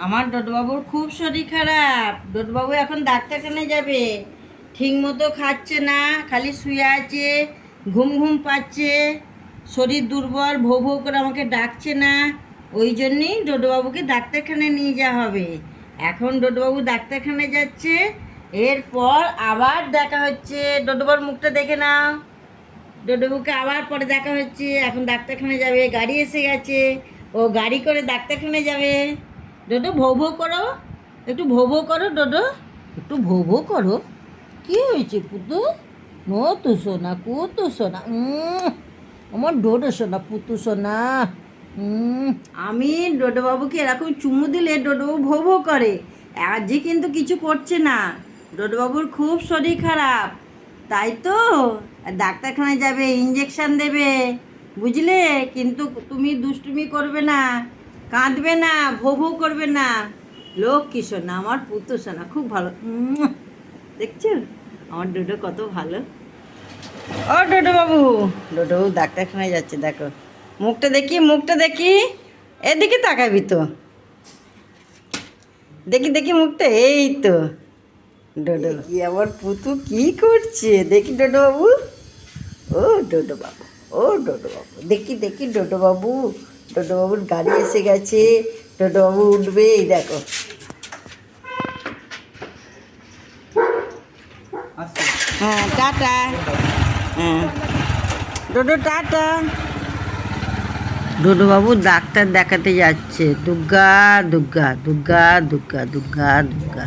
আমার ডোডবাবুর খুব শরীর খারাপ। ডোডবাবু এখন ডাক্তারখানায় যাবে। ঠিক মতো খাচ্ছে না, খালি শুয়ে আছে, ঘুম ঘুম পাচ্ছে, শরীর দুর্বল, ভৌ ভৌ করে আমাকে ডাকছে না। ওই জন্যেই ডোডবাবুকে ডাক্তারখানায় নিয়ে যাওয়া হবে। এখন ডোডবাবু ডাক্তারখানায় যাচ্ছে, এরপর আবার দেখা হচ্ছে। ডোডোবার মুখটা দেখে নাও। ডোডোবাবুকে আবার পরে দেখা হচ্ছে। এখন ডাক্তারখানায় যাবে, গাড়ি এসে গেছে, ও গাড়ি করে ডাক্তারখানায় যাবে। ডোডো ভৌ ভৌ করো, একটু ভৌ ভৌ করো ডোডো, একটু ভৌ ভৌ করো। কি হয়েছে পুতু? নো তু সোনা, কুতু সোনা, আমার ডোডো সোনা, পুতু সোনা। আমি ডোডোবাবুকে এরকম চুমু দিলে ডোডোবাবু ভৌ ভৌ করে। আজই কিন্তু কিছু করছে না। ডোডোবাবুর খুব শরীর খারাপ, তাই তো ডাক্তারখানায় যাবে, ইঞ্জেকশন দেবে, বুঝলে? কিন্তু তুমি দুষ্টুমি করবে না, কাঁদবে না, ভৌ ভৌ করবে না। লক্ষ্মী সোনা, আমার পুত্র সোনা, খুব ভালো। দেখছো আমার ডোডো কত ভালো। ও ডোডো বাবু, ডোডো বাবু ডাক্তারখানায় যাচ্ছে, দেখো মুখটা দেখি, মুখটা দেখি, এদিকে তাকাবি তো, দেখি দেখি মুখটা, এই তো ডোডো। কি আমার পুতু কি করছে দেখি ডোডো বাবু। ও ডোডো বাবু, ও ডোডো বাবু, দেখি দেখি ডোডো বাবু। ডোডো বাবুর গাড়ি এসে গেছে, ডোডো বাবু উঠবে, এই দেখো। হ্যাঁ টাটা। হ্যাঁ ডোডো টাটা। ডোডো বাবু ডাক্তার দেখাতে যাচ্ছে। দুর্গা দুর্গা দুর্গা দুর্গা দুর্গা দুর্গা।